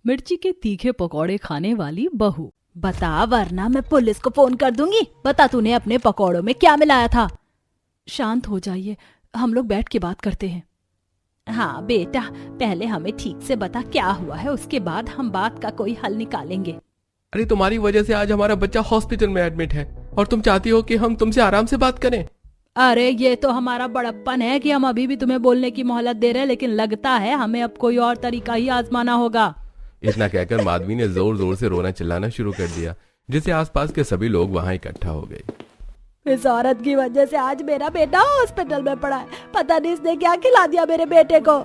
मिर्ची के तीखे पकौड़े खाने वाली बहू। बता वरना मैं पुलिस को फोन कर दूंगी। बता तूने अपने पकौड़ों में क्या मिलाया था? शांत हो जाइए, हम लोग बैठ के बात करते हैं। हाँ बेटा, पहले हमें ठीक से बता क्या हुआ है, उसके बाद हम बात का कोई हल निकालेंगे। अरे तुम्हारी वजह से आज हमारा बच्चा हॉस्पिटल में एडमिट है और तुम चाहती हो कि हम तुमसे आराम से बात करें। अरे ये तो हमारा बड़प्पन है कि हम अभी भी तुम्हें बोलने की मोहलत दे रहे हैं, लेकिन लगता है हमें अब कोई और तरीका ही आजमाना होगा। इतना कहकर माधवी ने जोर जोर से रोना चिल्लाना शुरू कर दिया, जिससे आसपास के सभी लोग वहां इकट्ठा हो गए। इस औरत की वजह से आज मेरा बेटा हॉस्पिटल में पड़ा है। पता नहीं इसने क्या खिला दिया मेरे बेटे को।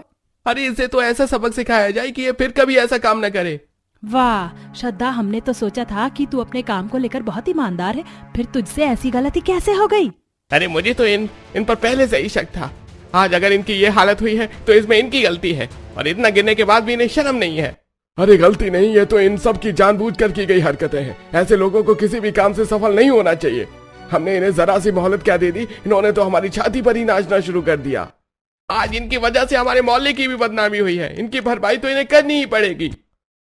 अरे इसे तो ऐसा सबक सिखाया जाए कि ये फिर कभी ऐसा काम न करे। वाह श्रद्धा, हमने तो सोचा था कि तू अपने काम को लेकर बहुत ईमानदार है, फिर तुझसे ऐसी गलती कैसे हो गई? अरे मुझे तो इन पर पहले से ही शक था। आज अगर इनकी ये हालत हुई है तो इसमें इनकी गलती है, और इतना गिरने के बाद भी इन्हें शर्म नहीं है। अरे गलती नहीं, ये तो इन सब की जानबूझकर की गई हरकतें हैं। ऐसे लोगों को किसी भी काम से सफल नहीं होना चाहिए। हमने इन्हें जरा सी मोहलत क्या दे दी, इन्होंने तो हमारी छाती पर ही नाचना शुरू कर दिया। आज इनकी वजह से हमारे मोहल्ले की भी बदनामी हुई है। इनकी भरपाई तो इन्हें करनी ही पड़ेगी।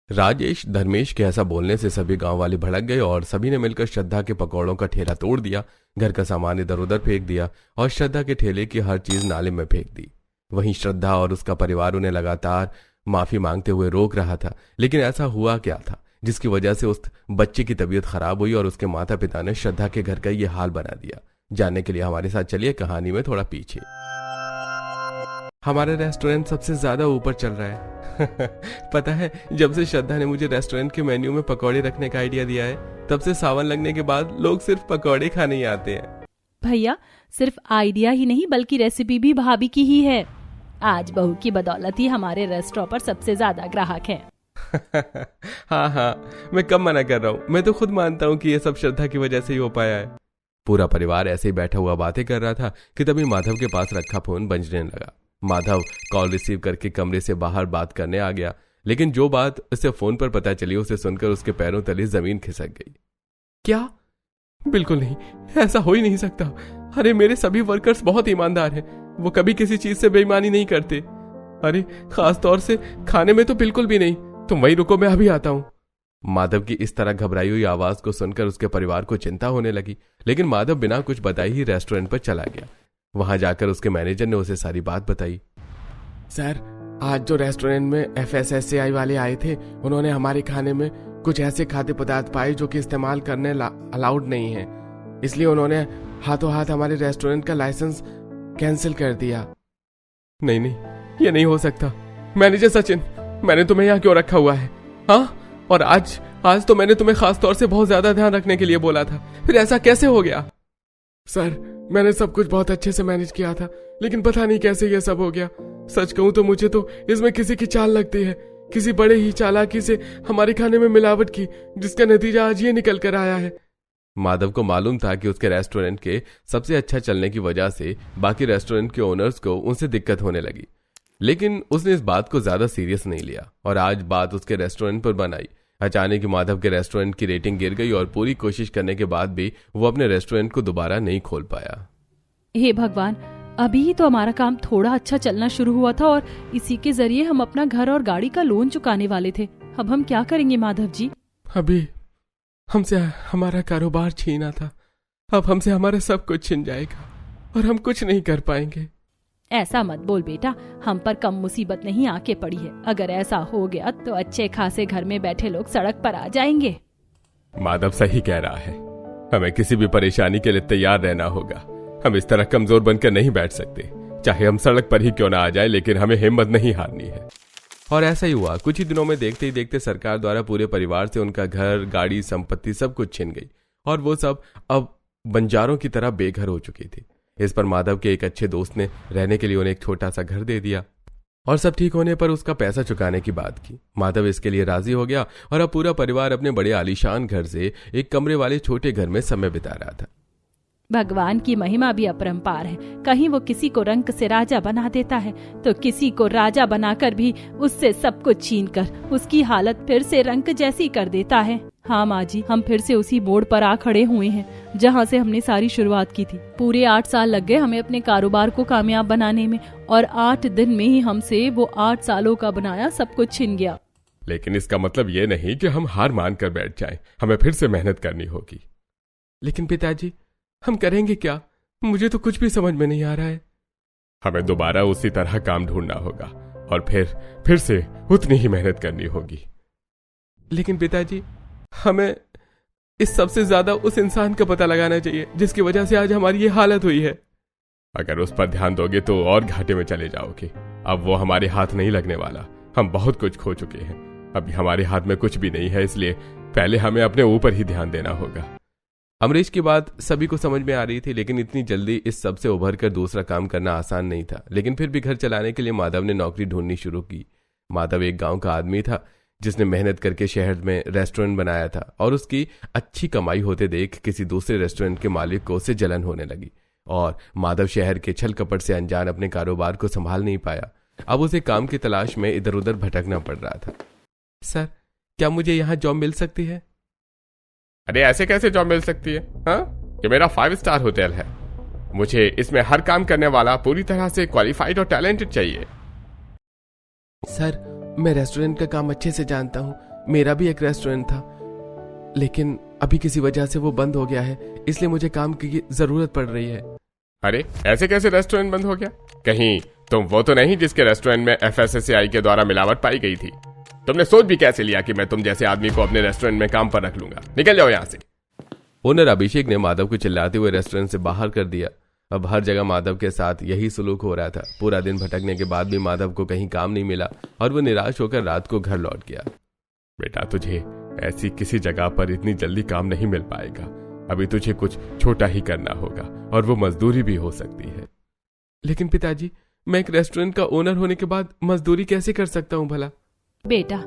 राजेश धर्मेश के ऐसा बोलने से सभी गांव वाले भड़क गए और सभी ने मिलकर श्रद्धा के पकौड़ों का ठेला तोड़ दिया, घर का सामान इधर उधर फेंक दिया और श्रद्धा के ठेले की हर चीज नाले में फेंक दी। वहीं श्रद्धा और उसका परिवार उन्हें लगातार माफी मांगते हुए रोक रहा था, लेकिन ऐसा हुआ क्या था जिसकी वजह से उस बच्चे की तबीयत खराब हुई और उसके माता पिता ने श्रद्धा के घर का ये हाल बना दिया? जानने के लिए हमारे साथ चलिए कहानी में थोड़ा पीछे। हमारा रेस्टोरेंट सबसे ज्यादा ऊपर चल रहा है। पता है, जब से श्रद्धा ने मुझे रेस्टोरेंट के मेन्यू में पकौड़े रखने का आइडिया दिया है, तब से सावन लगने के बाद लोग सिर्फ पकौड़े खाने ही आते हैं। भैया, सिर्फ आइडिया ही नहीं बल्कि रेसिपी भी भाभी की ही है। आज बहू की बदौलत ही हमारे रेस्टोरेंट पर सबसे ज्यादा ग्राहक हैं। हाँ, मैं कब मना कर रहा हूँ। मैं तो खुद मानता हूँ कि ये सब श्रद्धा की वजह से ही हो पाया है। पूरा परिवार ऐसे ही बैठा हुआ बातें कर रहा था कि तभी माधव के पास रखा फोन बजने लगा। माधव कॉल रिसीव करके कमरे से बाहर बात करने आ गया, लेकिन जो बात उसे फोन पर पता चली उसे सुनकर उसके पैरों तले जमीन खिसक गई। क्या? बिल्कुल नहीं, ऐसा हो ही नहीं सकता। अरे मेरे सभी वर्कर्स बहुत ईमानदार हैं, वो कभी किसी चीज से बेईमानी नहीं करते। अरे खास तौर से खाने में तो बिल्कुल भी नहीं। तुम वहीं रुको, मैं अभी आता हूँ। माधव की इस तरह घबराई हुई आवाज को सुनकर उसके परिवार को चिंता होने लगी, लेकिन माधव बिना कुछ बताए ही रेस्टोरेंट पर चला गया। वहां जाकर उसके मैनेजर ने उसे सारी बात बताई। सर, आज जो रेस्टोरेंट में FSSAI वाले आए थे, उन्होंने हमारे खाने में कुछ ऐसे खाद्य पदार्थ पाए जो कि इस्तेमाल करने अलाउड नहीं है, इसलिए उन्होंने हाथों हाथ हमारे रेस्टोरेंट का लाइसेंस कैंसिल कर दिया। नहीं, ये नहीं हो सकता। मैनेजर सचिन, मैंने तुम्हें यहाँ क्यों रखा हुआ है? हाँ, और आज तो मैंने तुम्हें खास तौर से बहुत ज्यादा ध्यान रखने के लिए बोला था, फिर ऐसा कैसे हो गया? सर, मैंने सब कुछ बहुत अच्छे से मैनेज किया था, लेकिन पता नहीं कैसे ये सब हो गया। सच कहूं तो मुझे तो इसमें किसी की चाल लगती है, किसी बड़े ही चालाकी से हमारे खाने में मिलावट की, जिसका नतीजा आज ये निकल कर आया है। माधव को मालूम था कि उसके रेस्टोरेंट के सबसे अच्छा चलने की वजह से बाकी रेस्टोरेंट के ओनर्स को उनसे दिक्कत होने लगी, लेकिन उसने इस बात को ज्यादा सीरियस नहीं लिया और आज बात उसके रेस्टोरेंट पर बनाई। अचानक माधव के रेस्टोरेंट की रेटिंग गिर गई और पूरी कोशिश करने के बाद भी वो अपने रेस्टोरेंट को दोबारा नहीं खोल पाया। हे भगवान, अभी ही तो हमारा काम थोड़ा अच्छा चलना शुरू हुआ था और इसी के जरिए हम अपना घर और गाड़ी का लोन चुकाने वाले थे। अब हम क्या करेंगे माधव जी? अभी हमसे हमारा कारोबार छीना था, अब हमसे हमारा सब कुछ छिन जाएगा और हम कुछ नहीं कर पाएंगे। ऐसा मत बोल बेटा, हम पर कम मुसीबत नहीं आके पड़ी है। अगर ऐसा हो गया तो अच्छे खासे घर में बैठे लोग सड़क पर आ जाएंगे। माधव सही कह रहा है, हमें किसी भी परेशानी के लिए तैयार रहना होगा। हम इस तरह कमजोर बनकर नहीं बैठ सकते, चाहे हम सड़क पर ही क्यों ना आ जाए, लेकिन हमें हिम्मत नहीं हारनी है। और ऐसा ही हुआ। कुछ ही दिनों में देखते ही देखते सरकार द्वारा पूरे परिवार से उनका घर, गाड़ी, संपत्ति सब कुछ छिन गई और वो सब अब बंजारों की तरह बेघर हो चुकी थी। इस पर माधव के एक अच्छे दोस्त ने रहने के लिए उन्हें एक छोटा सा घर दे दिया और सब ठीक होने पर उसका पैसा चुकाने की बात की। माधव इसके लिए राजी हो गया और अब पूरा परिवार अपने बड़े आलीशान घर से एक कमरे वाले छोटे घर में समय बिता रहा था। भगवान की महिमा भी अपरंपार है। कहीं वो किसी को रंक से राजा बना देता है तो किसी को राजा बनाकर भी उससे सब कुछ छीनकर उसकी हालत फिर से रंक जैसी कर देता है। हाँ माँ जी, हम फिर से उसी मोड़ पर आ खड़े हुए हैं जहाँ से हमने सारी शुरुआत की थी। पूरे 8 साल लग गए हमें अपने कारोबार को कामयाब बनाने में और 8 दिन में ही हमसे वो 8 सालों का बनाया सब कुछ छिन गया। लेकिन इसका मतलब ये नहीं कि हम हार मान कर बैठ जाएं। हमें फिर से मेहनत करनी होगी। लेकिन पिताजी, हम करेंगे क्या? मुझे तो कुछ भी समझ में नहीं आ रहा है। हमें दोबारा उसी तरह काम ढूंढना होगा और फिर से उतनी ही मेहनत करनी होगी। लेकिन पिताजी, हमें इस सबसे ज्यादा उस इंसान का पता लगाना चाहिए जिसकी वजह से आज हमारी ये हालत हुई है। अगर उस पर ध्यान दोगे तो और घाटे में चले जाओगे। अब वो हमारे हाथ नहीं लगने वाला। हम बहुत कुछ खो चुके हैं। अभी हमारे हाथ में कुछ भी नहीं है, इसलिए पहले हमें अपने ऊपर ही ध्यान देना होगा। अमरीश की बात सभी को समझ में आ रही थी, लेकिन इतनी जल्दी इस सब से उभर कर दूसरा काम करना आसान नहीं था। लेकिन फिर भी घर चलाने के लिए माधव ने नौकरी ढूंढनी शुरू की। माधव एक गांव का आदमी था जिसने मेहनत करके शहर में रेस्टोरेंट बनाया था, और उसकी अच्छी कमाई होते देख किसी दूसरे रेस्टोरेंट के मालिक को उससे जलन होने लगी। और माधव शहर के छल कपट से अनजान अपने कारोबार को संभाल नहीं पाया। अब उसे काम की तलाश में इधर उधर भटकना पड़ रहा था। सर, क्या मुझे यहाँ जॉब मिल सकती है? अरे ऐसे कैसे जॉब मिल सकती है? हाँ, ये मेरा 5 स्टार होटल है। मुझे इसमें हर काम करने वाला पूरी तरह से क्वालिफाइड और टैलेंटेड चाहिए। सर, मैं रेस्टोरेंट का काम अच्छे से जानता हूँ। मेरा भी एक रेस्टोरेंट था, लेकिन अभी किसी वजह से वो बंद हो गया है, इसलिए मुझे काम की जरूरत पड़ रही है। अरे ऐसे कैसे रेस्टोरेंट बंद हो गया? कहीं तुम वो तो नहीं जिसके रेस्टोरेंट में FSSAI के द्वारा मिलावट पाई गई थी? तुमने सोच भी कैसे लिया कि मैं तुम जैसे आदमी को अपने रेस्टोरेंट में काम पर रख लूंगा? निकल जाओ यहाँ से। ओनर अभिषेक ने माधव को चिल्लाते हुए रेस्टोरेंट से बाहर कर दिया। अब हर जगह माधव के साथ यही सुलूक हो रहा था। पूरा दिन भटकने के बाद भी माधव को कहीं काम नहीं मिला और वो निराश होकर रात को घर लौट गया। बेटा, तुझे ऐसी किसी जगह पर इतनी जल्दी काम नहीं मिल पाएगा। अभी तुझे कुछ छोटा ही करना होगा, और वो मजदूरी भी हो सकती है। लेकिन पिताजी, मैं एक रेस्टोरेंट का ओनर होने के बाद मजदूरी कैसे कर सकता हूँ भला? बेटा,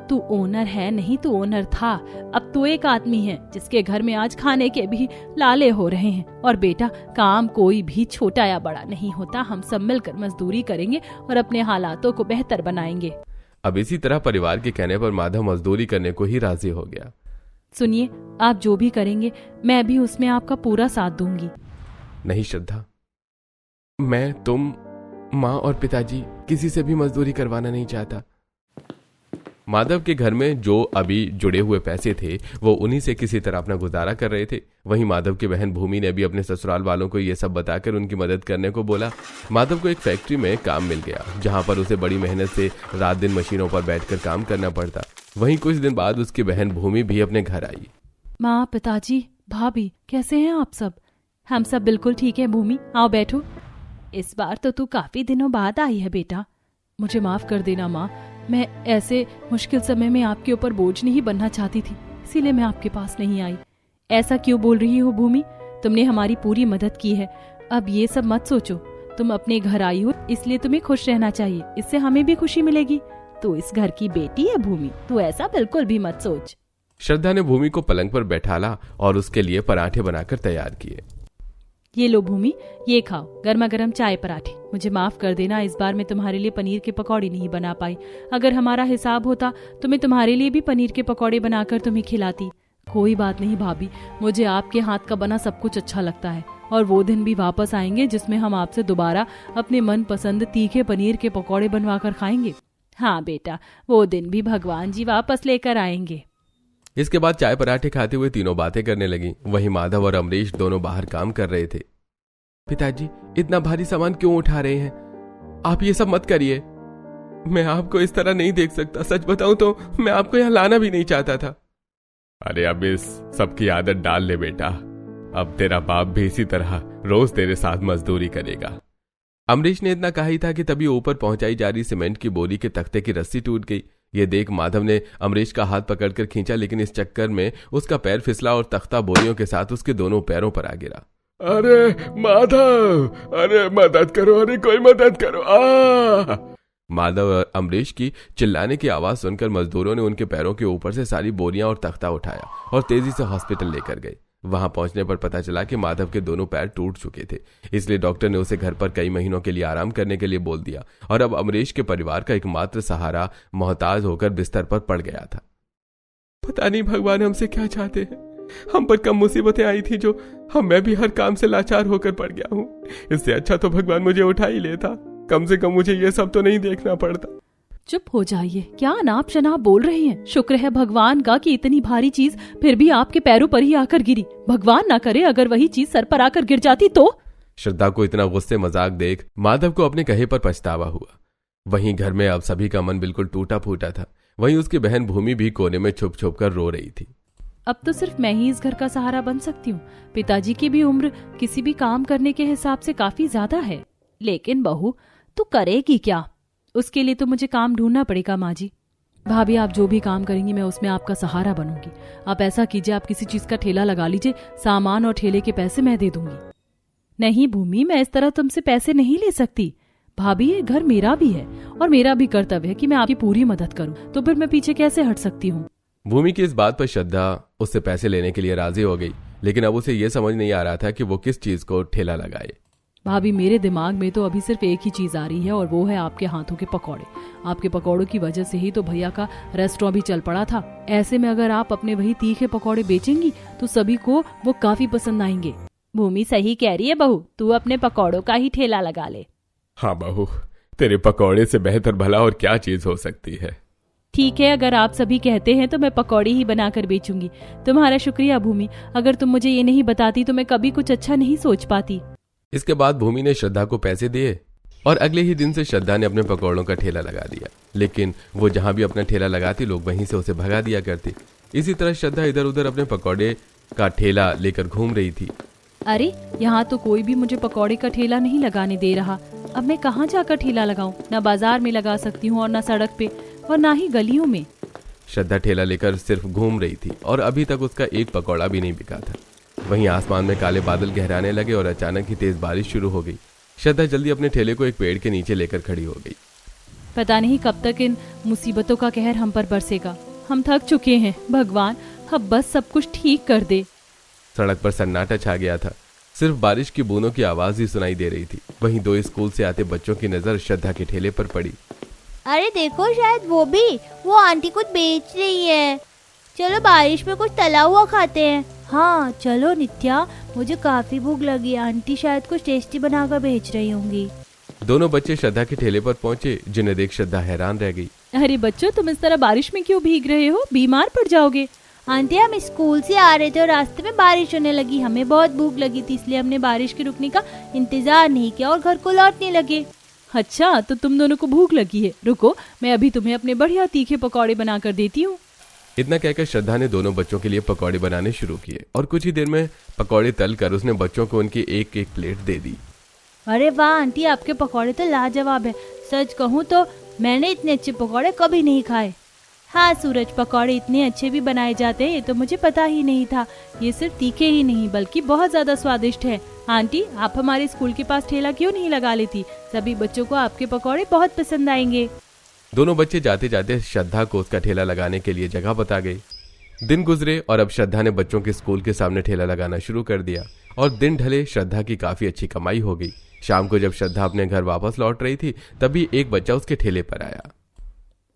तू ओनर है नहीं तो ओनर था। अब तो एक आदमी है जिसके घर में आज खाने के भी लाले हो रहे हैं। और बेटा, काम कोई भी छोटा या बड़ा नहीं होता। हम सब मिलकर मजदूरी करेंगे और अपने हालातों को बेहतर बनाएंगे। अब इसी तरह परिवार के कहने पर माधव मजदूरी करने को ही राजी हो गया। सुनिए, आप जो भी करेंगे मैं भी उसमें आपका पूरा साथ दूंगी। नहीं श्रद्धा, मैं, तुम, माँ और पिताजी किसी से भी मजदूरी करवाना नहीं चाहता। माधव के घर में जो अभी जुड़े हुए पैसे थे वो उन्हीं से किसी तरह अपना गुजारा कर रहे थे। वहीं माधव की बहन भूमि ने भी अपने ससुराल वालों को ये सब बताकर उनकी मदद करने को बोला। माधव को एक फैक्ट्री में काम मिल गया, जहां पर उसे बड़ी मेहनत से रात दिन मशीनों पर बैठकर काम करना पड़ता। वहीं कुछ दिन बाद उसकी बहन भूमि भी अपने घर आई। माँ, पिताजी, भाभी, कैसे हैं आप सब? हम सब बिल्कुल ठीक है। भूमि, आओ बैठो। इस बार तो तू काफी दिनों बाद आई है बेटा। मुझे माफ कर देना माँ, मैं ऐसे मुश्किल समय में आपके ऊपर बोझ नहीं बनना चाहती थी, इसीलिए मैं आपके पास नहीं आई। ऐसा क्यों बोल रही हो भूमि? तुमने हमारी पूरी मदद की है। अब ये सब मत सोचो। तुम अपने घर आई हो इसलिए तुम्हें खुश रहना चाहिए, इससे हमें भी खुशी मिलेगी। तो इस घर की बेटी है भूमि, तू ऐसा बिल्कुल भी मत सोच। श्रद्धा ने भूमि को पलंग पर बैठाला और उसके लिए पराठे बनाकर तैयार किए। ये लो भूमि, ये खाओ, गर्मा गर्म चाय पराठे। मुझे माफ कर देना, इस बार मैं तुम्हारे लिए पनीर के पकौड़े नहीं बना पाई। अगर हमारा हिसाब होता तो मैं तुम्हारे लिए भी पनीर के पकौड़े बनाकर तुम्हें खिलाती। कोई बात नहीं भाभी, मुझे आपके हाथ का बना सब कुछ अच्छा लगता है। और वो दिन भी वापस आएंगे जिसमें हम आपसे दोबारा अपने मनपसंद तीखे पनीर के पकौड़े बनवा कर खाएंगे। हाँ बेटा, वो दिन भी भगवान जी वापस लेकर आएंगे। इसके बाद चाय पराठे खाते हुए तीनों बातें करने लगी। वहीं माधव और अमरीश दोनों बाहर काम कर रहे थे। पिताजी, इतना भारी सामान क्यों उठा रहे हैं? आप ये सब मत करिए। मैं आपको इस तरह नहीं देख सकता। सच बताऊं तो मैं आपको यहाँ लाना भी नहीं चाहता था। अरे अब इस सबकी आदत डाल ले बेटा। अब तेरा बाप भी इसी तरह रोज तेरे साथ मजदूरी करेगा। अमरीश ने इतना कहा ही था कि तभी ऊपर पहुंचाई जा रही सीमेंट की बोरी के तख्ते की रस्सी टूट गई। ये देख माधव ने अमरीश का हाथ पकड़कर खींचा, लेकिन इस चक्कर में उसका पैर फिसला और तख्ता बोरियों के साथ उसके दोनों पैरों पर आ गिरा। अरे माधव, अरे मदद करो, अरे कोई मदद करो। माधव और अमरीश की चिल्लाने की आवाज सुनकर मजदूरों ने उनके पैरों के ऊपर से सारी बोरियां और तख्ता उठाया और तेजी से हॉस्पिटल लेकर गए। वहां पहुंचने पर पता चला कि माधव के दोनों पैर टूट चुके थे, इसलिए डॉक्टर ने उसे घर पर कई महीनों के लिए आराम करने के लिए बोल दिया और अब अमरीश के परिवार का एकमात्र सहारा मोहताज होकर बिस्तर पर पड़ गया था। पता नहीं भगवान हमसे क्या चाहते हैं। हम पर कम मुसीबतें आई थी जो मैं भी हर काम से लाचार होकर पड़ गया हूँ। इससे अच्छा तो भगवान मुझे उठा ही लेता। कम से कम मुझे ये सब तो नहीं देखना पड़ता। चुप हो जाइए, क्या अनाप शनाप बोल रहे हैं। शुक्र है भगवान का कि इतनी भारी चीज फिर भी आपके पैरों पर ही आकर गिरी। भगवान ना करे अगर वही चीज सर पर आकर गिर जाती तो। श्रद्धा को इतना गुस्से मजाक देख माधव को अपने कहे पर पछतावा हुआ। वहीं घर में अब सभी का मन बिल्कुल टूटा फूटा था। वहीं उसकी बहन भूमि भी कोने में छुप छुप कर रो रही थी। अब तो सिर्फ मैं ही इस घर का सहारा बन सकती हूँ। पिताजी की भी उम्र किसी भी काम करने के हिसाब से काफी ज्यादा है। लेकिन बहू तू करेगी क्या? उसके लिए तो मुझे काम ढूंढना पड़ेगा माँ जी। भाभी आप जो भी काम करेंगी मैं उसमें आपका सहारा बनूंगी। आप ऐसा कीजिए, आप किसी चीज का ठेला लगा लीजिए, सामान और ठेले के पैसे मैं दे दूंगी। नहीं भूमि, मैं इस तरह तुमसे पैसे नहीं ले सकती। भाभी ये घर मेरा भी है और मेरा भी कर्तव्य है कि मैं आपकी पूरी मदद करूं, तो फिर मैं पीछे कैसे हट सकती हूँ। भूमि की इस बात पर श्रद्धा उससे पैसे लेने के लिए राजी हो गई, लेकिन अब उसे यह समझ नहीं आ रहा था कि वो किस चीज को ठेला लगाए। भाभी मेरे दिमाग में तो अभी सिर्फ एक ही चीज आ रही है और वो है आपके हाथों के पकौड़े। आपके पकौड़ों की वजह से ही तो भैया का रेस्टोरेंट भी चल पड़ा था। ऐसे में अगर आप अपने वही तीखे पकौड़े बेचेंगी तो सभी को वो काफी पसंद आएंगे। भूमि सही कह रही है बहू, तू अपने पकौड़ों का ही ठेला लगा ले। हाँ बहू, तेरे पकौड़े से बेहतर भला और क्या चीज हो सकती है। ठीक है, अगर आप सभी कहते हैं तो मैं पकौड़े ही बनाकर बेचूंगी। तुम्हारा शुक्रिया भूमि, अगर तुम मुझे ये नहीं बताती तो मैं कभी कुछ अच्छा नहीं सोच पाती। इसके बाद भूमि ने श्रद्धा को पैसे दिए और अगले ही दिन से श्रद्धा ने अपने पकौड़ों का ठेला लगा दिया। लेकिन वो जहां भी अपना ठेला लगाती लोग वहीं से उसे भगा दिया करते। इसी तरह श्रद्धा इधर उधर अपने पकौड़े का ठेला लेकर घूम रही थी। अरे यहाँ तो कोई भी मुझे पकौड़े का ठेला नहीं लगाने दे रहा। अब मैं कहाँ जाकर ठेला लगाऊं? ना बाजार में लगा सकती हूँ और ना सड़क पे और ना ही गलियों में। श्रद्धा ठेला लेकर सिर्फ घूम रही थी और अभी तक उसका एक पकौड़ा भी नहीं बिका था। वहीं आसमान में काले बादल गहराने लगे और अचानक ही तेज बारिश शुरू हो गई। श्रद्धा जल्दी अपने ठेले को एक पेड़ के नीचे लेकर खड़ी हो गई। पता नहीं कब तक इन मुसीबतों का कहर हम पर बरसेगा। हम थक चुके हैं भगवान, अब बस सब कुछ ठीक कर दे। सड़क पर सन्नाटा छा गया था, सिर्फ बारिश की बूंदों की आवाज ही सुनाई दे रही थी। वहीं दो स्कूल से आते बच्चों की नजर श्रद्धा के ठेले पर पड़ी। अरे देखो, शायद वो आंटी कुछ बेच रही है। चलो बारिश में कुछ तला हुआ खाते हैं। हाँ चलो नित्या, मुझे काफी भूख लगी है। आंटी शायद कुछ टेस्टी बनाकर बेच रही होंगी। दोनों बच्चे श्रद्धा के ठेले पर पहुंचे, जिन्हें देख श्रद्धा हैरान रह गई। अरे बच्चों, तुम इस तरह बारिश में क्यों भीग रहे हो? बीमार पड़ जाओगे। आंटी हम स्कूल से आ रहे थे और रास्ते में बारिश होने लगी। हमें बहुत भूख लगी थी, इसलिए हमने बारिश के रुकने का इंतजार नहीं किया और घर को लौटने लगे। अच्छा, तो तुम दोनों को भूख लगी है। रुको, मैं अभी तुम्हें अपने बढ़िया तीखे पकौड़े बनाकर देती हूँ। इतना कहकर श्रद्धा ने दोनों बच्चों के लिए पकौड़े बनाने शुरू किए और कुछ ही देर में पकौड़े तलकर उसने बच्चों को उनकी एक एक प्लेट दे दी। अरे वाह आंटी, आपके पकौड़े तो लाजवाब है। सच कहूँ तो मैंने इतने अच्छे पकौड़े कभी नहीं खाए। हाँ सूरज, पकौड़े इतने अच्छे भी बनाए जाते हैं, ये तो मुझे पता ही नहीं था। ये सिर्फ तीखे ही नहीं बल्कि बहुत ज्यादा स्वादिष्ट है। आंटी, आप हमारे स्कूल के पास ठेला क्यों नहीं लगा लेती? सभी बच्चों को आपके पकौड़े बहुत पसंद आएंगे। दोनों बच्चे जाते जाते श्रद्धा को उसका ठेला लगाने के लिए जगह बता गए। दिन गुजरे और अब श्रद्धा ने बच्चों के स्कूल के सामने ठेला लगाना शुरू कर दिया और दिन ढले श्रद्धा की काफी अच्छी कमाई हो गई। शाम को जब श्रद्धा अपने घर वापस लौट रही थी तभी एक बच्चा उसके ठेले पर आया।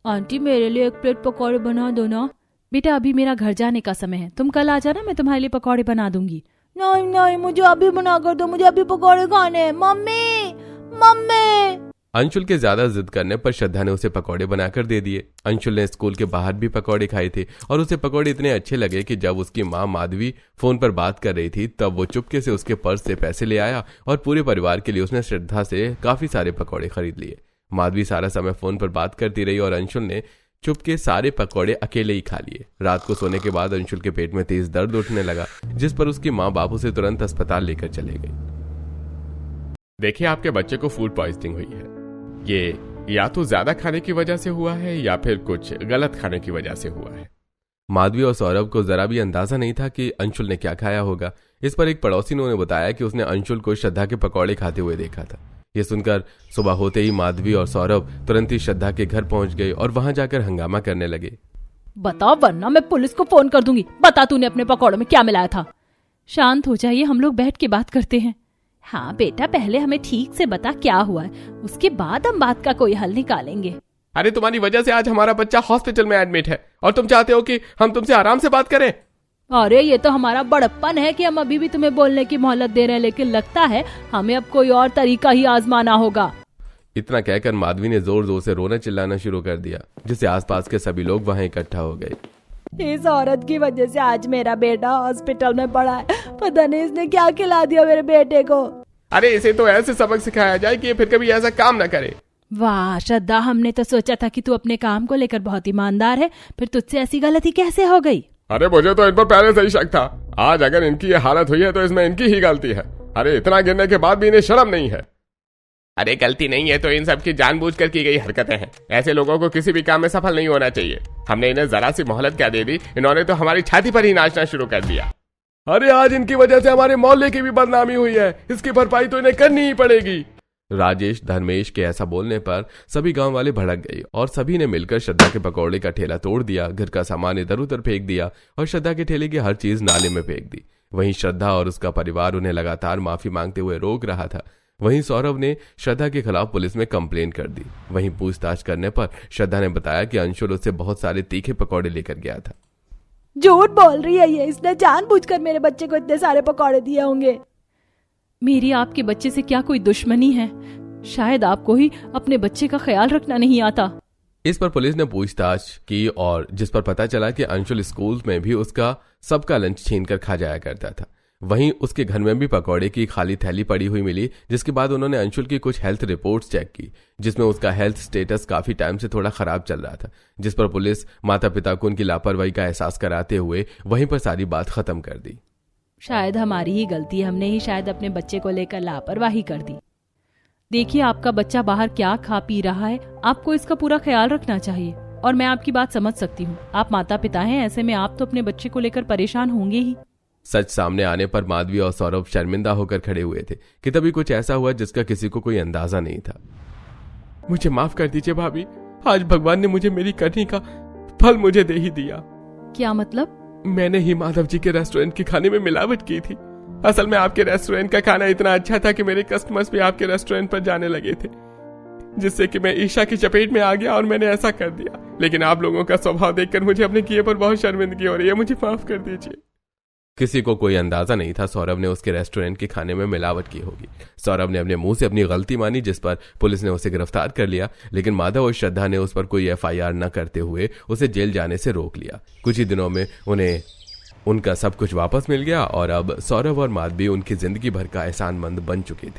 आंटी, मेरे लिए एक प्लेट पकौड़े बना दो ना। बेटा, अभी मेरा घर जाने का समय है, तुम कल आ जाना, मैं तुम्हारे लिए पकौड़े बना दूंगी। नहीं नहीं, मुझे अभी बना कर दो, मुझे अभी पकौड़े खाने हैं। Mummy mummy. अंशुल के ज्यादा जिद करने पर श्रद्धा ने उसे पकौड़े बनाकर दे दिए। अंशुल ने स्कूल के बाहर भी पकौड़े खाए थे और उसे पकौड़े इतने अच्छे लगे कि जब उसकी माँ माधवी फोन पर बात कर रही थी तब वो चुपके से उसके पर्स से पैसे ले आया और पूरे परिवार के लिए उसने श्रद्धा से काफी सारे पकौड़े खरीद लिए। माधवी सारा समय फोन पर बात करती रही और अंशुल ने चुपके सारे पकौड़े अकेले ही खा लिए। रात को सोने के बाद अंशुल के पेट में तेज दर्द उठने लगा, जिस पर उसकी माँ बाप उसे तुरंत अस्पताल लेकर चले गई। देखिए, आपके बच्चे को फूड पॉइजनिंग हुई है। ये या तो ज्यादा खाने की वजह से हुआ है या फिर कुछ गलत खाने की वजह से हुआ है। माधवी और सौरभ को जरा भी अंदाजा नहीं था कि अंशुल ने क्या खाया होगा। इस पर एक पड़ोसी ने उन्हें बताया कि उसने अंशुल को श्रद्धा के पकौड़े खाते हुए देखा था। ये सुनकर सुबह होते ही माधवी और सौरभ तुरंत ही श्रद्धा के घर पहुंच गए और वहां जाकर हंगामा करने लगे। बता, वरना मैं पुलिस को फोन कर दूंगी। बता, तूने अपने पकौड़ों में क्या मिलाया था? शांत हो जाइए, हम लोग बैठ के बात करते हैं। हाँ बेटा, पहले हमें ठीक से बता क्या हुआ है, उसके बाद हम बात का कोई हल निकालेंगे। अरे तुम्हारी वजह से आज हमारा बच्चा हॉस्पिटल में एडमिट है और तुम चाहते हो कि हम तुमसे आराम से बात करें। अरे ये तो हमारा बड़प्पन है कि हम अभी भी तुम्हें बोलने की मोहलत दे रहे हैं, लेकिन लगता है हमें अब कोई और तरीका ही आजमाना होगा। इतना कहकर माधवी ने जोर जोर से रोना चिल्लाना शुरू कर दिया, जिससे आसपास के सभी लोग वहां इकट्ठा हो गए। इस औरत की वजह से आज मेरा बेटा हॉस्पिटल में पड़ा है। पता नहीं इसने क्या खिला दिया मेरे बेटे को। अरे इसे तो ऐसे सबक सिखाया जाए कि ये फिर कभी ऐसा काम ना करे। वाह श्रद्धा, हमने तो सोचा था कि तू अपने काम को लेकर बहुत ईमानदार है, फिर तुझसे ऐसी गलती कैसे हो गई? अरे मुझे तो इन पर पहले से ही शक था। आज अगर इनकी ये हालत हुई है तो इसमें इनकी ही गलती है। अरे इतना गिरने के बाद भी इन्हें शर्म नहीं है। अरे गलती नहीं है तो इन सब की जानबूझकर की गई हरकतें हैं। ऐसे लोगों को किसी भी काम में सफल नहीं होना चाहिए। हमने इन्हें जरा सी मोहलत क्या दे दी, इन्होंने तो हमारी छाती पर ही नाचना शुरू कर दिया। अरे आज इनकी वजह से हमारे मोहल्ले की भी बदनामी हुई है, इसकी भरपाई तो इन्हें करनी ही पड़ेगी। राजेश धर्मेश के ऐसा बोलने पर सभी गांव वाले भड़क गए और सभी ने मिलकर श्रद्धा के पकौड़े का ठेला तोड़ दिया, घर का सामान इधर उधर फेंक दिया और श्रद्धा के ठेले की हर चीज नाले में फेंक दी। वहीं श्रद्धा और उसका परिवार उन्हें लगातार माफी मांगते हुए रोक रहा था। वहीं सौरभ ने श्रद्धा के खिलाफ पुलिस में कंप्लेन कर दी। वहीं पूछताछ करने पर श्रद्धा ने बताया कि अंशुल उससे बहुत सारे तीखे पकौड़े लेकर गया था। झूठ बोल रही है ये, इसने जानबूझकर मेरे बच्चे को इतने सारे पकौड़े दिए होंगे। मेरी आपके बच्चे से क्या कोई दुश्मनी है? शायद आपको ही अपने बच्चे का ख्याल रखना नहीं आता। इस पर पुलिस ने पूछताछ की और जिस पर पता चला कि अंशुल स्कूल में भी उसका सबका लंच छीनकर खा जाया करता था। वहीं उसके घर में भी पकौड़े की खाली थैली पड़ी हुई मिली, जिसके बाद उन्होंने अंशुल की कुछ हेल्थ रिपोर्ट्स चेक की, जिसमें उसका हेल्थ स्टेटस काफी टाइम से थोड़ा खराब चल रहा था। जिस पर पुलिस माता पिता को उनकी लापरवाही का एहसास कराते हुए वहीं पर सारी बात खत्म कर दी। शायद हमारी ही गलती है, हमने ही शायद अपने बच्चे को लेकर लापरवाही कर दी। देखिए आपका बच्चा बाहर क्या खा पी रहा है, आपको इसका पूरा ख्याल रखना चाहिए। और मैं आपकी बात समझ सकती हूँ, आप माता पिता हैं, ऐसे में आप तो अपने बच्चे को लेकर परेशान होंगे ही। सच सामने आने पर माधवी और सौरभ शर्मिंदा होकर खड़े हुए थे कि तभी कुछ ऐसा हुआ जिसका किसी को कोई अंदाजा नहीं था। मुझे माफ कर दीजिए भाभी, आज भगवान ने मुझे मेरी करनी का फल मुझे दे ही दिया। क्या मतलब? मैंने ही माधव जी के रेस्टोरेंट के खाने में मिलावट की थी। असल में आपके रेस्टोरेंट का खाना इतना अच्छा था कि मेरे कस्टमर्स भी आपके रेस्टोरेंट पर जाने लगे थे, जिससे कि मैं ईशा की चपेट में आ गया और मैंने ऐसा कर दिया। लेकिन आप लोगों का स्वभाव देखकर मुझे अपने किए पर बहुत शर्मिंदगी हो रही है, मुझे माफ कर दीजिए। किसी को कोई अंदाजा नहीं था सौरभ ने उसके रेस्टोरेंट के खाने में मिलावट की होगी। सौरभ ने अपने मुंह से अपनी गलती मानी, जिस पर पुलिस ने उसे गिरफ्तार कर लिया। लेकिन माधव और श्रद्धा ने उस पर कोई FIR न करते हुए उसे जेल जाने से रोक लिया। कुछ ही दिनों में उन्हें उनका सब कुछ वापस मिल गया और अब सौरभ और माधवी उनकी जिंदगी भर का एहसानमंद बन चुके थे।